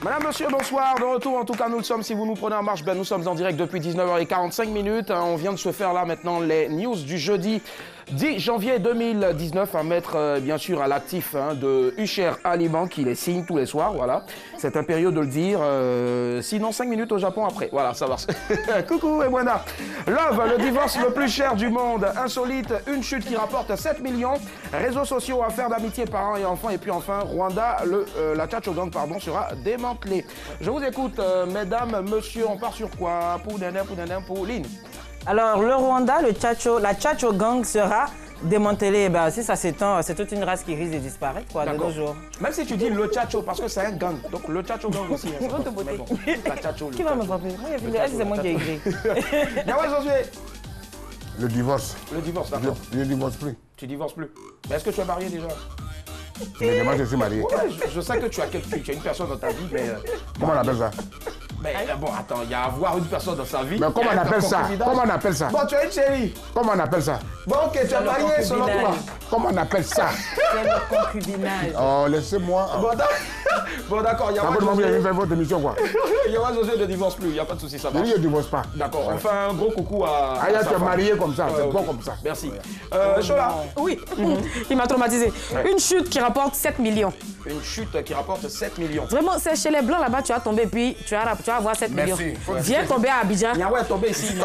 Madame, monsieur, bonsoir. De retour, en tout cas, nous le sommes. Si vous nous prenez en marche, ben, nous sommes en direct depuis 19h45. On vient de se faire là maintenant les news du jeudi 10 janvier 2019 à mettre bien sûr à l'actif de Usher Aliment qui les signe tous les soirs. Voilà, c'est impérieux de le dire. Sinon, 5 minutes au Japon après. Voilà, ça marche. Coucou et buena. Love, le divorce le plus cher du monde. Insolite, une chute qui rapporte 7 millions. Réseaux sociaux, affaires d'amitié, parents et enfants. Et puis enfin, Rwanda, la Chacho Gang sera démantelée. Je vous écoute, mesdames, monsieur, on part sur quoi? Pour Lynn. Alors, le Rwanda, la Chacho Gang sera démantelée. Ben, si ça s'étend, c'est toute une race qui risque de disparaître quoi, de nos jours. Même si tu dis le Chacho, parce que c'est un gang. Donc le Chacho Gang aussi. Ils vont te botter. La Chacho, Qui va me frapper? C'est moi qui ai écrit. Le divorce. Le divorce, d'accord. Je ne divorce plus. Tu divorces plus. Mais est-ce que tu es marié déjà? Mais moi, je suis marié. Ouais, je sais que tu as quelqu'un, tu as une personne dans ta vie, mais... Comment on appelle ça? Mais bon, attends, il y a avoir une personne dans sa vie. Mais comment on appelle ça? Comment on appelle ça? Bon, tu as une chérie. Comment on appelle ça? Bon, ok, tu es marié selon toi. Comment on appelle ça? C'est le concubinage. Oh, laissez-moi. Bon, d'accord, il y a pas de fait votre émission, quoi. Il y aura José ne divorce plus, il n'y a pas de souci, ça va. Je ne divorce pas. D'accord, on fait un gros coucou à... Ah, tu es marié comme ça, c'est bon comme ça. Merci. Chola. Oui, il m'a traumatisé. Une chute qui rapporte 7 millions. Une chute qui rapporte 7 millions. Vraiment, c'est chez les Blancs là-bas, tu vas tomber puis tu vas avoir 7 millions. Viens tomber à Abidjan. Yahweh est tombé ici.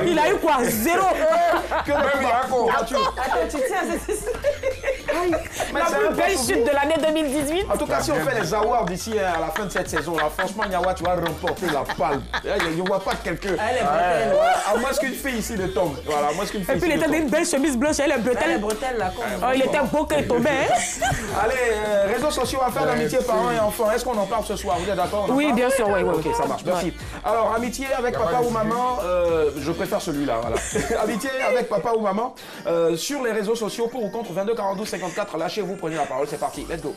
Il a eu quoi? 0 Que le Morocco. Attends, tu tiens, la plus belle chute de l'année 2018. En tout cas, si on fait les awards d'ici à la fin de cette saison, là, franchement, Nyawa, tu vas remporter la palme. Je ne vois pas quelqu'un. À moins qu'une fille ici ne tombe. Voilà, à moins qu'une fille. Et puis il était dans une belle chemise blanche, elle est bretelle. là. Il était beau qu'elle tombait. Allez, réseaux sociaux, affaires d'amitié, parents et enfants. Est-ce qu'on en parle ce soir? Vous êtes d'accord? Oui, bien sûr, oui. Ok, ça marche, merci. Alors, amitié avec papa ou maman, je préfère celui-là, voilà. Amitié avec papa ou maman, sur les réseaux sociaux, pour ou contre 22 42 54, lâchez-vous, prenez la parole, c'est parti, let's go.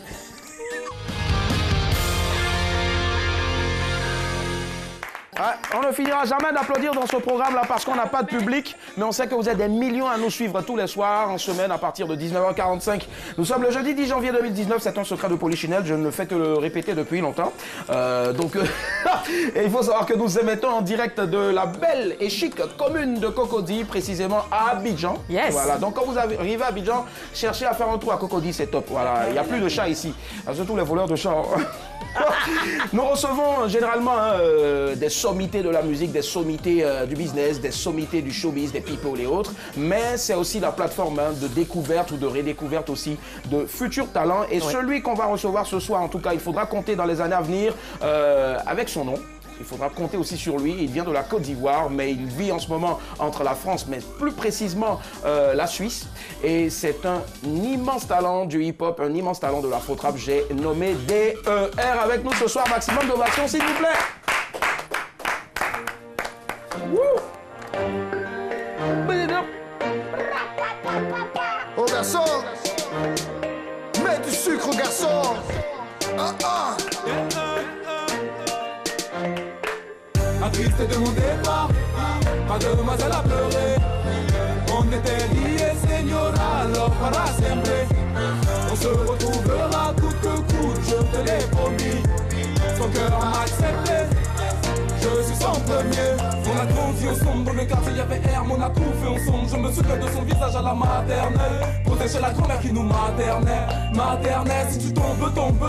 On ne finira jamais d'applaudir dans ce programme-là parce qu'on n'a pas de public, mais on sait que vous êtes des millions à nous suivre tous les soirs, en semaine, à partir de 19h45. Nous sommes le jeudi 10 janvier 2019, c'est un secret de Polichinelle, je ne fais que le répéter depuis longtemps. Et il faut savoir que nous émettons en direct de la belle et chic commune de Cocody, précisément à Abidjan. Yes. Voilà, donc quand vous arrivez à Abidjan, cherchez à faire un tour à Cocody, c'est top. Voilà, il n'y a plus de chats ici, surtout les voleurs de chats. Nous recevons généralement des sommités de la musique, des sommités du business, des sommités du showbiz, des people et autres. Mais c'est aussi la plateforme de découverte ou de redécouverte aussi de futurs talents. Et celui qu'on va recevoir ce soir, en tout cas, il faudra compter dans les années à venir avec son nom. Il faudra compter aussi sur lui. Il vient de la Côte d'Ivoire, mais il vit en ce moment entre la France, mais plus précisément la Suisse. Et c'est un immense talent du hip-hop, un immense talent de l'afro-trap. J'ai nommé DER avec nous ce soir. Maximum d'ovation, s'il vous plaît. Oh garçon, mets du sucre garçon. Attristé de mon départ, mademoiselle a pleuré. On était liés, señora, alors para siempre. On se retrouvera coûte que coûte, je te l'ai promis. Son cœur m'a accepté, je suis son premier. On a grandi ensemble dans le quartier, y'avait air, on a tout fait ensemble. Je me souviens de son visage à la maternelle. Protéger la grand-mère qui nous maternait. Maternelle, si tu tombes,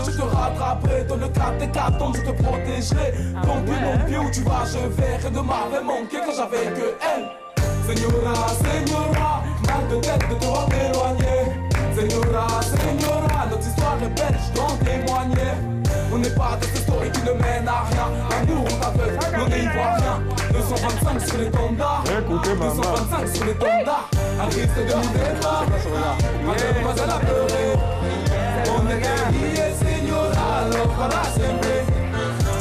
je te rattraperai. Dans le 4 tombe, je te protégerai. Ton pied, mon pied, où tu vas, je vais. Rien ne m'avait manqué quand j'avais que elle. Señora, señora, mal de tête de te voir t'éloigner. Señora, señora, notre histoire est belle, je dois en témoigner. On n'est pas de cette story qui ne mène à rien. L'amour on t'aveugle, on est ivoirien. 225 sur les standards. Écoutez maman. 225 sur les standards. Un risque de mon départ. Mademoiselle a pleuré. On est liés, señora, alors para siempre.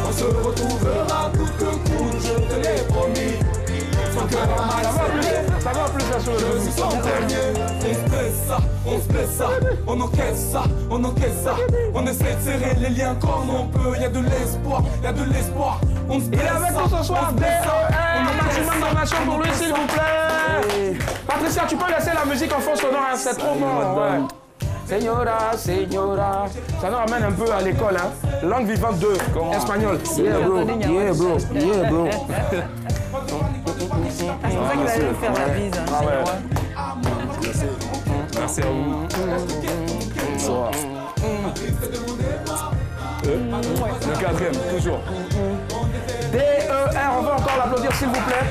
On se retrouvera coûte que coûte, je te l'ai promis. Son cœur m'a accepté. Ça va plus la chose. Je suis son dernier. On se blesse ça, on encaisse ça, on encaisse ça. On essaie de serrer les liens comme on peut. Y'a de l'espoir, y'a de l'espoir. On se blesse ça. Il est avec nous ce soir, un maximum d'informations pour lui, s'il vous plaît. Patricia, tu peux laisser la musique en fond sonore, c'est trop bon. Señora, señora. Ça nous ramène un peu à l'école, hein. Langue vivante 2, espagnol. Yeah bro, yeah bro, yeah bro. C'est pour ça qu'il allait nous faire la bise. Hein, ah ouais. Merci à vous. Bonsoir. Le quatrième, toujours. DER, on va encore l'applaudir s'il vous plaît.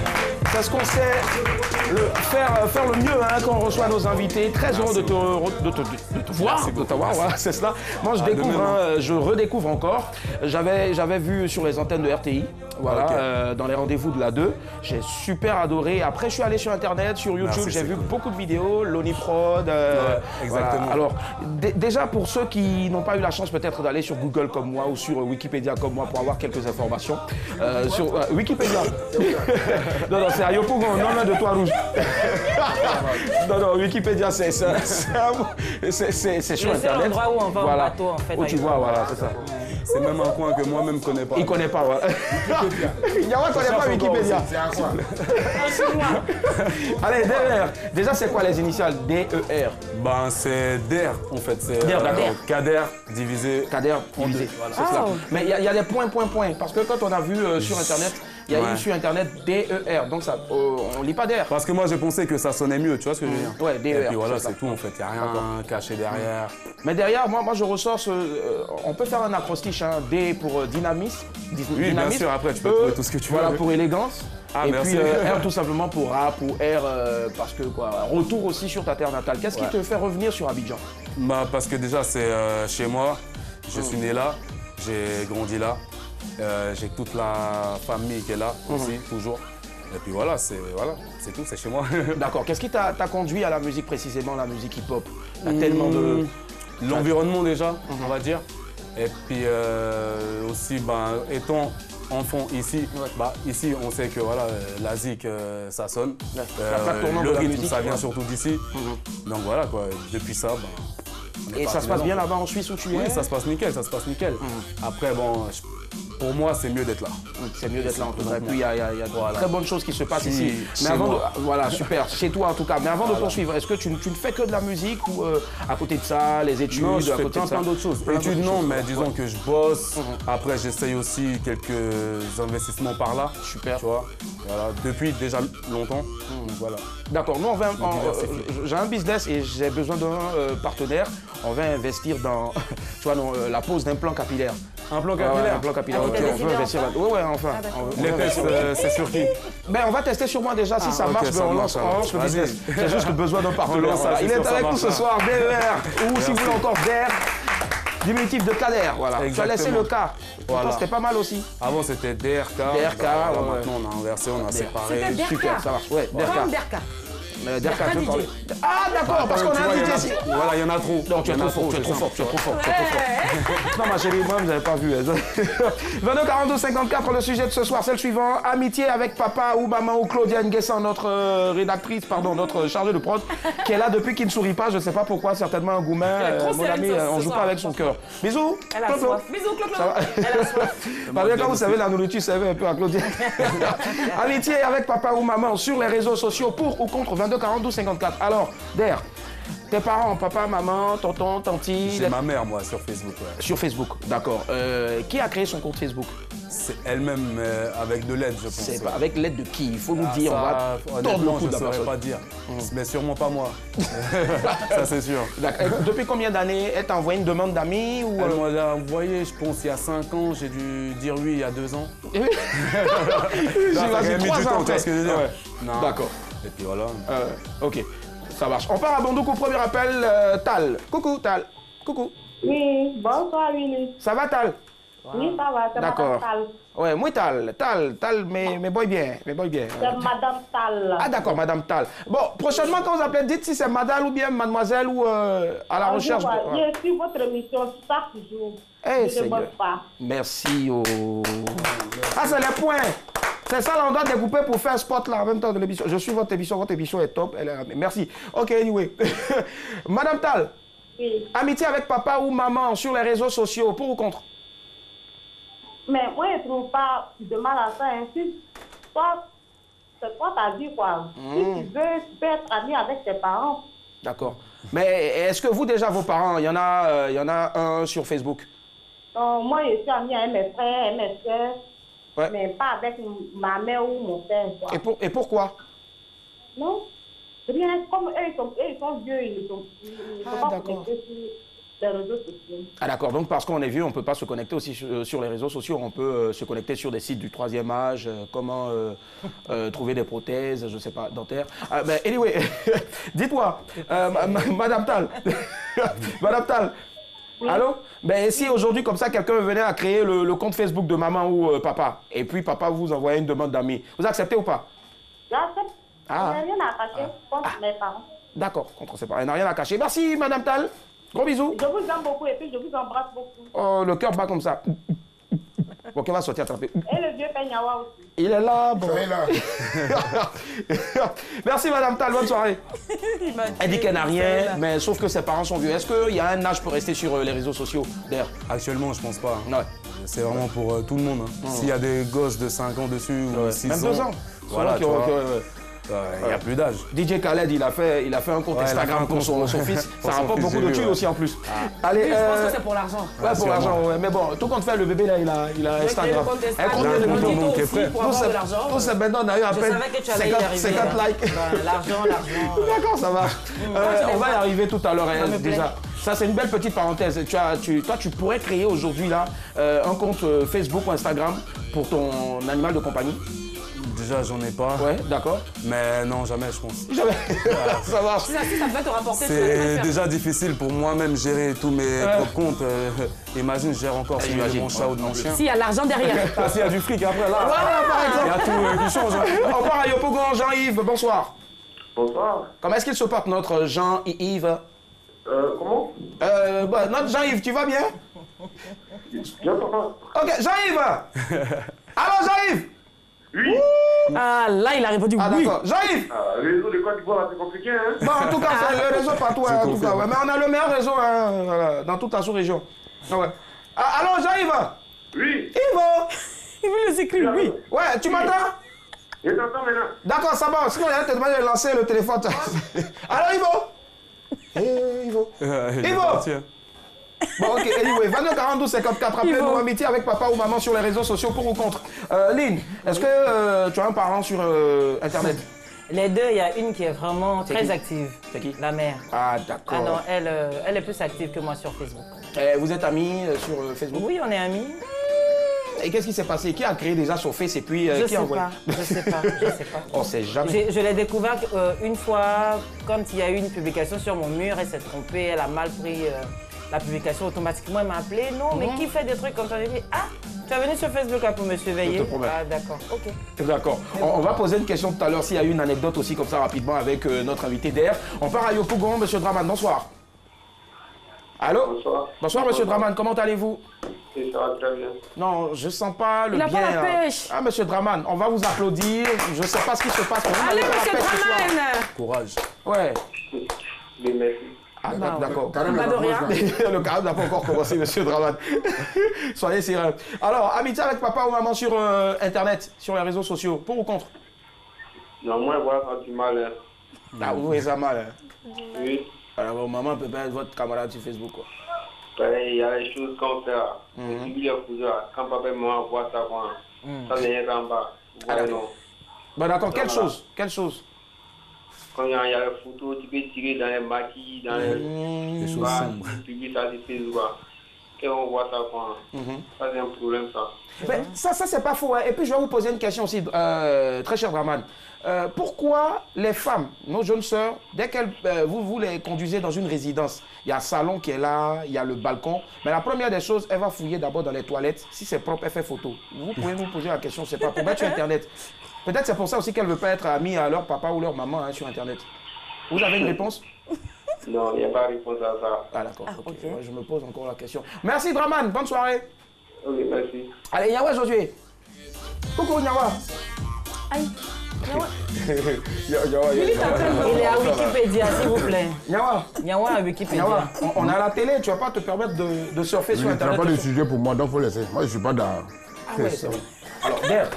Parce qu'on sait faire le mieux hein, quand on reçoit nos invités. Très heureux de te voir, de t'avoir, voilà, c'est cela. Moi, je découvre, hein, je redécouvre encore. J'avais vu sur les antennes de RTI, voilà, dans les rendez-vous de la 2. J'ai super adoré. Après, je suis allé sur Internet, sur YouTube, j'ai vu beaucoup de vidéos, Loniprod. Exactement. Voilà. Alors, déjà, pour ceux qui n'ont pas eu la chance peut-être d'aller sur Google comme moi ou sur Wikipédia comme moi pour avoir quelques informations, sur Wikipédia. Non, c'est à Yopougon, non, de Toit-Rouge. non, Wikipédia, c'est sur Internet. C'est l'endroit où on va en bateau, en fait. Où tu vois, voilà, c'est ça. C'est même un coin que moi-même ne connais pas. Il ne connaît pas, voilà. Yawa ne connaît pas Wikipédia. C'est un quoi? Allez, DER. Déjà, c'est quoi les initiales DER? Ben, c'est DER, en fait. C'est DER, d'accord. Kader divisé. Kader divisé. Voilà, c'est cela. Mais il y a des points. Parce que quand on a vu sur Internet, il y a eu sur Internet DER. Donc, ça, on ne lit pas DER. Parce que moi, j'ai pensé que ça sonnait mieux, tu vois ce que je veux dire? Ouais, DER. Et puis voilà, c'est tout, en fait. Il n'y a rien caché derrière. Mais derrière, moi je ressors on peut faire un acrostiche, hein, D pour dynamisme. Oui, bien sûr, après tu peux trouver tout ce que tu veux. Voilà, pour élégance. Ah, et merci. puis R tout simplement pour rap ou R parce que quoi, retour aussi sur ta terre natale. Qu'est-ce qui te fait revenir sur Abidjan? Bah, parce que déjà, c'est chez moi. Je suis né là, j'ai grandi là. J'ai toute la famille qui est là aussi, toujours. Et puis voilà, c'est tout, c'est chez moi. D'accord. Qu'est-ce qui t'a conduit à la musique précisément, la musique hip-hop? Il y a tellement de... L'environnement déjà, on va dire. Et puis aussi, ben, étant enfant ici, ici on sait que voilà, la zik, ça sonne. Le rythme, ça vient surtout d'ici. Donc voilà, quoi, depuis ça, et ça se passe bien là-bas en Suisse où tu es? Oui, ça se passe nickel, ça se passe nickel. Après, bon, pour moi, c'est mieux d'être là. C'est mieux d'être là, en tout cas. Et puis, il y a de très bonnes choses qui se passent ici. Mais avant de... Voilà, super. Chez toi, en tout cas. Mais avant de poursuivre, est-ce que tu ne fais que de la musique ou à côté de ça, les études? Non, je à fais côté de ça plein d'autres choses. Études, non, mais disons que je bosse. Après, j'essaye aussi quelques investissements par là. Super. Tu vois, voilà, depuis déjà longtemps. Donc, voilà. D'accord. Nous, j'ai un business et j'ai besoin d'un partenaire. On va investir dans tu vois, la pose d'implants capillaires. Un plan capillaire? Un plan capillaire, ok, on veut investir là. Oui, enfin. Les tests, c'est sur qui? Ben, on va tester sur moi déjà. Si ça marche, okay, ben, on lance le business. J'ai juste besoin d'un partenaire. Voilà. Il est avec nous ce soir, DER. Ou si vous voulez encore DER, diminutif de Kader. Voilà. Tu as laissé le K. Voilà. C'était pas mal aussi. Avant, c'était DRK. DRK, voilà, maintenant, on a inversé, on a séparé. C'était Super, ça marche. Ouais, DRK. Derka tu veux parler. Ah d'accord, parce qu'on a un DJ ici. Voilà, il y en a trop. Non, tu es trop fort. Non ma chérie, moi vous n'avez pas vu. 22 42 54, le sujet de ce soir, c'est le suivant. Amitié avec papa ou maman ou Claudia Nguessan, notre rédactrice, pardon, notre chargée de prod, qui est là depuis qu'il ne sourit pas, je ne sais pas pourquoi, certainement un gourmet. Mon ami, on joue pas avec son cœur. Bisous. Elle a soif. Bisous Claude. Elle a soif. Parce que quand vous savez la nourriture, ça va un peu à Claudia. Amitié avec papa ou maman sur les réseaux sociaux, pour ou contre 22 42 54. Alors, Der, tes parents, papa, maman, tonton, tanti... C'est ma mère, moi, sur Facebook. Ouais. Sur Facebook, d'accord. Qui a créé son compte Facebook? C'est elle-même, avec de l'aide, je pense. C'est avec l'aide de qui? Il faut nous dire, ça, on va tordre le cou de la personne. Je ne saurais pas dire, mais sûrement pas moi. Ça, c'est sûr. Depuis combien d'années? Elle t'a envoyé une demande d'amis ou... Elle m'a envoyé, je pense, il y a 5 ans. J'ai dû dire oui il y a 2 ans. J'ai mis 3 ans après. Ce que je veux dire. D'accord. Et puis voilà. Ok, ça marche. On part à Bandoukou, premier appel, Tal. Coucou, Tal. Coucou. Oui, bonsoir, Willy. Ça va, Tal? Oui, ça va, c'est Madame Tal. Ouais, moi, Tal, mais boy bien, C'est Madame Tal. Ah, d'accord, Madame Tal. Bon, prochainement, quand vous appelez, dites si c'est Madame ou bien Mademoiselle ou à la recherche. Je suis votre émission chaque jour. Je ne bosse pas. Merci. Ah, c'est les points. C'est ça, là, on doit découper pour faire un spot là en même temps de l'émission. Je suis votre émission est top. Merci. Ok, anyway. Madame Tal, oui. Amitié avec papa ou maman sur les réseaux sociaux, pour ou contre? Mais moi, je ne trouve pas de mal à ça. Hein. Si toi, c'est toi ta vie, quoi. Si tu veux, tu peux être ami avec tes parents. D'accord. Mais est-ce que vous, déjà, vos parents, il y en a un sur Facebook? Moi, je suis amie avec mes frères et mes soeurs, Ouais. mais pas avec ma mère ou mon père. Quoi. Et pourquoi? Non, rien. Comme eux, ils sont vieux, ils ne sont pas connectés sur les réseaux sociaux. Ah d'accord, donc parce qu'on est vieux, on ne peut pas se connecter aussi sur les réseaux sociaux. On peut se connecter sur des sites du 3e âge, comment trouver des prothèses, je ne sais pas, dentaires. Ben, anyway, dites-moi, Madame Tal, Madame Tal, oui. Allô? Ben, si aujourd'hui, comme ça, quelqu'un venait à créer le compte Facebook de maman ou papa, et puis papa vous envoyait une demande d'amis, vous acceptez ou pas? J'accepte. Ah. Il n'y a rien à cacher contre mes parents. D'accord, contre ses parents. Il n'y a rien à cacher. Merci, Madame Tal. Gros bisous. Je vous aime beaucoup et puis je vous embrasse beaucoup. Oh, le cœur bat comme ça. Ok, on va sortir attraper. Et le vieux Peignawa aussi. Il est là, bon. Il est là. Merci, Madame Tal, bonne soirée. Elle dit qu'elle n'a rien, mais sauf que ses parents sont vieux. Est-ce qu'il y a un âge pour rester sur les réseaux sociaux, d'ailleurs? Actuellement, je pense pas. Ouais. C'est vraiment pour tout le monde. Hein. S'il y a des gosses de 5 ans dessus ou 6 ans. Même 2 ans. Voilà, il n'y a plus d'âge. DJ Khaled, il a fait un compte Instagram pour son fils. Ça rapporte beaucoup de thunes aussi en plus. Allez, je pense que c'est pour l'argent. Ouais, pour l'argent, ouais. Mais bon, tout compte fait, le bébé là, il a Instagram. Tous ces maintenant, on a eu à peine 50 likes. L'argent. D'accord, ça va. On va y arriver tout à l'heure déjà. Ça, c'est une belle petite parenthèse. Toi, tu pourrais créer aujourd'hui là un compte Facebook ou Instagram pour ton animal de compagnie? Déjà, j'en ai pas. Ouais, d'accord. Mais non, jamais, je pense. Jamais. Ça marche. Si ça peut te rapporter. C'est déjà difficile pour moi-même gérer tous mes propres comptes. Imagine, je gère encore celui de mon chat ou de mon chien. S'il y a l'argent derrière. Ah, s'il y a du fric après, là. Voilà, par exemple. Il y a tout qui change. Hein. On part à Yopougon, Jean-Yves, bonsoir. Bonsoir. Comment est-ce qu'il se porte, notre Jean-Yves? Comment? Notre Jean-Yves, tu vas bien? J'entends. Ok, Jean-Yves. Allô, Jean-Yves? Oui. Ah, là, il a répondu oui. D'accord. Jean-Yves. Réseau de Côte d'Ivoire, c'est compliqué, hein? Bon, en tout cas, c'est le réseau partout, hein, en tout cas. Ouais. Mais on a le meilleur réseau hein, dans toute la sous-région. Ouais. Allô, Jean-Yves? Oui. Yves? Il veut les écrire, oui. Ouais, tu m'entends? Je t'entends maintenant. D'accord, ça va. Sinon, il a te demandé de lancer le téléphone. Allô, Yves? Yves? Yves? Bon, ok, anyway, 22 42 54, rappelez-nous amitié avec papa ou maman sur les réseaux sociaux pour ou contre. Lynn, est-ce que tu as un parent sur Internet? Les deux, il y a une qui est vraiment très active. C'est qui? La mère. Ah, d'accord. Ah non, elle est plus active que moi sur Facebook. Vous êtes amis sur Facebook? Oui, on est amis. Et qu'est-ce qui s'est passé? Qui a créé déjà sur Facebook et puis qui a envoyé? Je sais pas. On sait jamais. Je l'ai découvert une fois quand il y a eu une publication sur mon mur, elle s'est trompée, elle a mal pris la publication automatiquement, elle m'a appelé. Non, mais qui fait des trucs comme ça? J'ai dit, ah, tu es venu sur Facebook pour me surveiller? Je te promets. Ah, d'accord, ok. D'accord. On va poser une question tout à l'heure s'il y a eu une anecdote aussi comme ça rapidement avec notre invité d'air. On part à Yopougon, monsieur Draman, bonsoir. Allô? Bonsoir. Bonsoir, monsieur Draman, comment allez-vous? Ça va très bien. Non, je sens pas le bien. Il n'a pas la pêche. Ah, monsieur Draman, on va vous applaudir. Je ne sais pas ce qui se passe. Allez, monsieur Draman. Courage. Ouais. Mais merci. Ah, d'accord. Pas de rien. Le carême n'a pas encore commencé, monsieur Draman. Soyez sérieux. Alors, amitié avec papa ou maman sur Internet, sur les réseaux sociaux, pour ou contre? Non, moi, voilà, quand tu mal. Hein. Ah, vous voyez ça mal, hein? Oui. Alors, maman peut pas être votre camarade sur Facebook, quoi. Il y a des choses qu'on fait. Quand papa et maman voient ça, ça n'est rien qu'en bas. Bon, d'accord. Quelle chose? Quelle chose? Quand il y a les photos, tu peux tirer dans les maquilles, dans les choses sombres. Tu publies ça sur Facebook. Quand on voit ça, ça c'est un problème, ça. Mais ça c'est pas faux. Hein. Et puis, je vais vous poser une question aussi, très cher Draman. Pourquoi les femmes, nos jeunes sœurs, dès qu'elles vous les conduisez dans une résidence, il y a un salon qui est là, il y a le balcon, mais la première des choses, elle va fouiller d'abord dans les toilettes. Si c'est propre, elle fait photo. Vous pouvez nous poser la question, c'est pas pour mettre sur Internet. Peut-être c'est pour ça aussi qu'elle ne veut pas être amie à leur papa ou leur maman sur Internet. Vous avez une réponse? Non, il n'y a pas de réponse à ça. Ah d'accord, ok. Ouais, je me pose encore la question. Merci Draman, bonne soirée. Oui, merci. Allez, Nyawa Josué. Coucou Nyawa. Aïe. Il est à Wikipédia, s'il vous plaît. Nyawa à Wikipédia. Nyawa, on est à la télé, tu vas pas te permettre de surfer sur Internet. Il n'y a pas de sujet pour moi, donc il faut laisser. Moi, je ne suis pas dans... Ah ouais, c'est vrai. Alors, Der,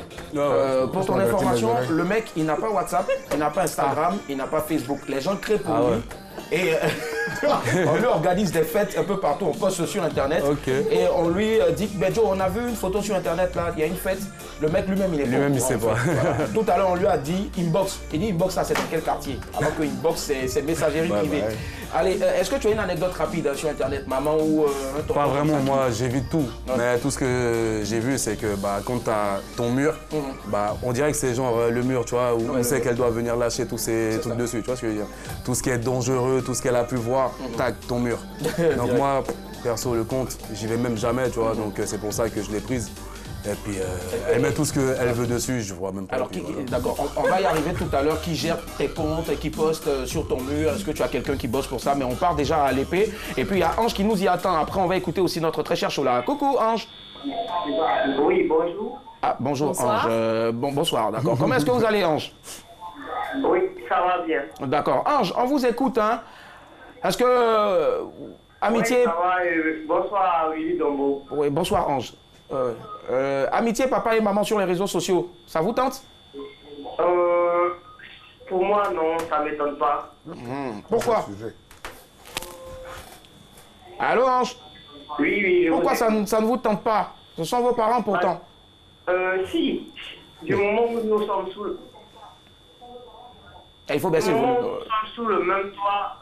pour ton information, le mec, il n'a pas WhatsApp, il n'a pas Instagram, il n'a pas Facebook. Les gens créent pour lui. Et On lui organise des fêtes un peu partout, on poste sur Internet. Et on lui dit, ben Joe, on a vu une photo sur Internet là, il y a une fête. Le mec lui-même, il est pas. Lui-même, il sait pas. Voilà. Tout à l'heure, on lui a dit inbox. Il dit inbox, ça c'est dans quel quartier? Alors que inbox, c'est messagerie privée. Allez, est-ce que tu as une anecdote rapide sur Internet, maman ou ton Pas vraiment, moi j'évite tout. Mais tout ce que j'ai vu, c'est que quand tu as ton mur, on dirait que c'est genre le mur, tu vois, où on sait qu'elle doit venir lâcher tous ces trucs dessus, tu vois ce que je veux dire. Tout ce qui est dangereux, tout ce qu'elle a pu voir, tac, ton mur. Donc moi, perso, le compte, j'y vais même jamais, tu vois, donc c'est pour ça que je l'ai prise. Et puis elle met tout ce qu'elle veut dessus, je vois même pas. Alors, d'accord, on va y arriver tout à l'heure. Qui gère tes comptes et qui poste sur ton mur? Est-ce que tu as quelqu'un qui bosse pour ça? Mais on part déjà à l'épée. Et puis il y a Ange qui nous y attend. Après, on va écouter aussi notre très cher Chola. Coucou Ange. Oui, bonjour. Ah, bonjour Bonsoir. Ange. Bonsoir, d'accord. Comment est-ce que vous allez, Ange? Oui, ça va bien. D'accord. Ange, on vous écoute, hein. Est-ce que Amitié... Oui, ça va. Bonsoir, Willy Dombo. Oui, bonsoir Ange. Amitié, papa et maman sur les réseaux sociaux, ça vous tente? Pour moi, non, ça ne m'étonne pas. Pourquoi? Allô Ange? Oui. Pourquoi ça ne vous tente pas? Ce sont vos parents pourtant. Si, du moment où nous sommes sous le... Il faut baisser le volume. volume. Nous sommes sous le même toit,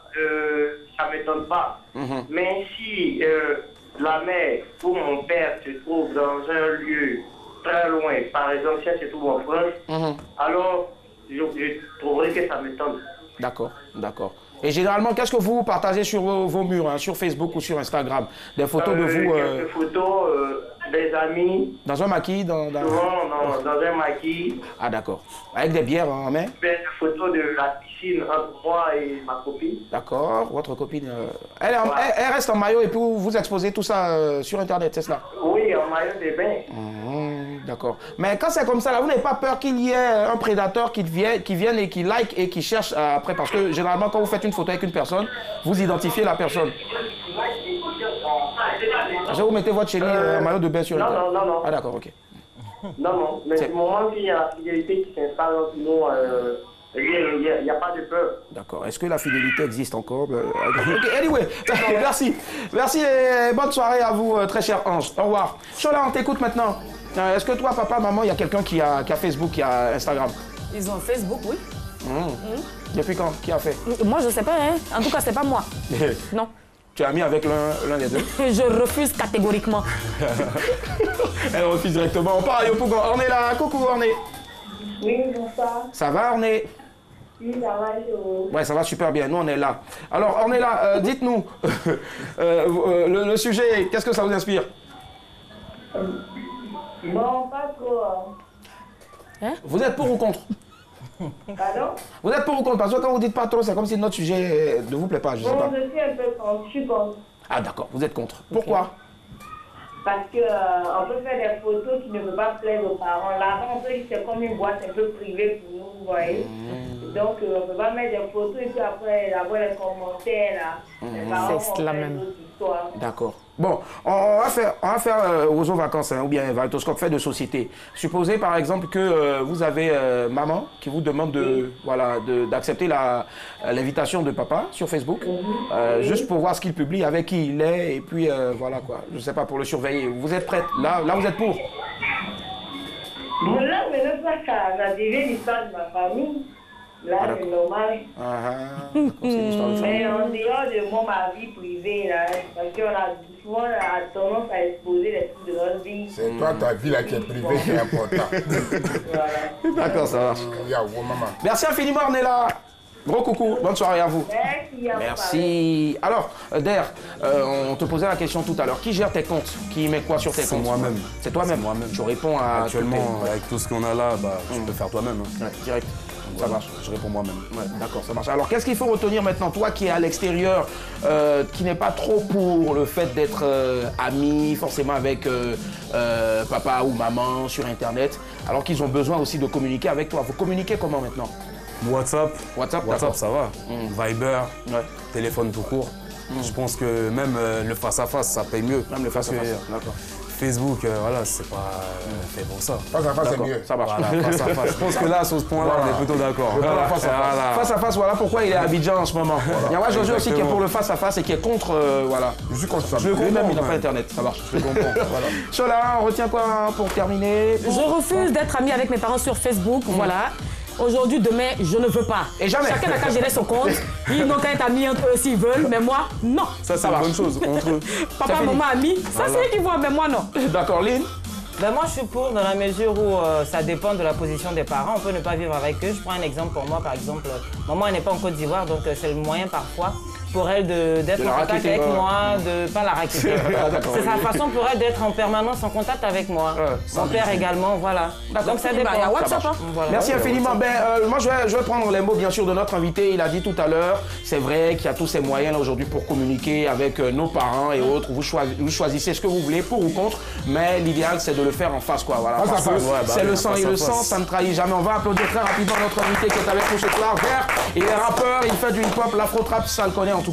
ça ne m'étonne pas. Mais si la mère ou mon père se trouve dans un lieu très loin, par exemple si elle se trouve en France, alors je trouverai que ça m'étonne. D'accord, d'accord. Et généralement, qu'est-ce que vous partagez sur vos murs, hein, sur Facebook ou sur Instagram? Des photos de vous quelques photos des amis. Dans un maquis Souvent dans un maquis. Ah d'accord. Avec des bières en main? Des photos de la piscine entre moi et ma copine. D'accord. Votre copine, elle reste en maillot et puis vous exposez tout ça sur Internet, c'est cela? Oui, en maillot de bain. D'accord. Mais quand c'est comme ça, là, vous n'avez pas peur qu'il y ait un prédateur qui vienne et qui like et qui cherche après? Parce que généralement, quand vous faites une photo avec une personne, vous identifiez la personne. Est-ce que vous mettez votre chérie en maillot de bain sur Internet? Non. Ah d'accord, ok. Non. Mais du moment qu'il y a la fidélité qui s'installe entre nous, il n'y a pas de peur. D'accord. Est-ce que la fidélité existe encore? Ok, anyway, merci. Merci et bonne soirée à vous, très cher Ange. Au revoir. Chola, on t'écoute maintenant. Est-ce que toi, papa, maman, il y a quelqu'un qui a Facebook, qui a Instagram? Ils ont Facebook, oui. Depuis quand? Qui a fait? Moi, je sais pas, hein. En tout cas, c'est pas moi. Non. Tu as mis avec l'un des deux? Je refuse catégoriquement. Elle refuse directement. On part à Yopougon. Orné là. Coucou, Orné. Oui, bonsoir. Ça va, Orné? Oui, ça va, Ouais, ça va super bien. Nous, on est là. Alors, Orné là, dites-nous, le sujet, qu'est-ce que ça vous inspire? Bon, pas trop. Vous êtes pour ou contre? Pardon? Vous êtes pour ou contre? Parce que quand vous dites pas trop, c'est comme si notre sujet ne vous plaît pas, je sais pas. Bon, je suis un peu contre. Je suis contre. Ah d'accord, vous êtes contre. Pourquoi? Parce qu'on peut faire des photos qui ne peuvent pas plaire aux parents. Là, on peut dire que c'est comme une boîte un peu privée pour nous, vous voyez. Donc, on ne peut pas mettre des photos et puis après avoir les commentaires là. Les parents C'est la même. D'accord. Bon, on va faire aux vacances, hein, ou bien Valtoscope, fait de société. Supposez par exemple que vous avez maman qui vous demande d'accepter l'invitation de papa sur Facebook, juste pour voir ce qu'il publie, avec qui il est, et puis voilà quoi. Je sais pas, pour le surveiller. Vous êtes prête? Là, vous êtes pour? Là, mais ça devient l'histoire de ma famille. Là, c'est normal. C'est l'histoire de famille. Mais en dehors de ma vie privée, là, parce qu'on a souvent tendance à exposer les trucs de notre vie. C'est toi, ta vie là qui est privée qui est importante. Voilà. D'accord, ça marche. Merci infiniment, Ornella. Gros coucou, bonne soirée à vous. Merci. Alors, Der, on te posait la question tout à l'heure. Qui gère tes comptes? Qui met quoi sur tes comptes? C'est moi-même. C'est toi-même? Moi-même. Tu réponds à... Actuellement, avec tout ce qu'on a là, tu peux faire toi-même. Ouais, direct. Ça marche. Je réponds moi-même. Ouais, d'accord, ça marche. Alors, qu'est-ce qu'il faut retenir maintenant? Toi qui es à l'extérieur, qui n'est pas trop pour le fait d'être ami forcément avec papa ou maman sur Internet, alors qu'ils ont besoin aussi de communiquer avec toi. Vous communiquez comment maintenant? WhatsApp, ça va. Viber, téléphone tout court. Je pense que même le face-à-face, ça paye mieux. Même le face-à-face, d'accord. Facebook, voilà, c'est pas fait pour ça. Face à face, c'est mieux. Ça marche. Voilà, face à face. Je pense que là, sur ce point-là, on est plutôt d'accord. Face à face, voilà pourquoi il est à Abidjan en ce moment. Il y a Josué aussi qui est pour le face à face et qui est contre, voilà. Je suis contre ça. Je le comprends même, il n'a pas internet, ça marche. Je le comprends. Voilà. Chola, on retient quoi pour terminer? Je refuse d'être ami avec mes parents sur Facebook, voilà. Aujourd'hui, demain, je ne veux pas. Et jamais. Chacun n'a qu'à gérer son compte. Ils n'ont qu'à être amis entre eux s'ils veulent, mais moi, non. Ça, c'est une bonne chose entre eux. Papa, maman, ami, ça c'est eux qui voient, mais moi, non. D'accord, Lynn? Ben moi, je suis pour dans la mesure où ça dépend de la position des parents. On peut ne pas vivre avec eux. Je prends un exemple pour moi, par exemple. Maman, elle n'est pas en Côte d'Ivoire, donc c'est le moyen parfois pour elle d'être en contact avec moi, de pas la raqueter. C'est sa façon pour elle d'être en permanence en contact avec moi. Mon père également, voilà. Donc ça dépend. Il y a WhatsApp, hein. Voilà. Merci infiniment. Moi, je vais prendre les mots, bien sûr, de notre invité. Il a dit tout à l'heure, c'est vrai qu'il y a tous ces moyens aujourd'hui pour communiquer avec nos parents et autres. Vous choisissez ce que vous voulez, pour ou contre, mais l'idéal, c'est de le faire en face, quoi. Voilà. C'est le sang et le sang, ça ne trahit jamais. On va applaudir très rapidement notre invité qui est avec nous ce soir. Vert, il est rappeur, il fait du hip-hop, l'afro-trap, ça le connaît en tout cas.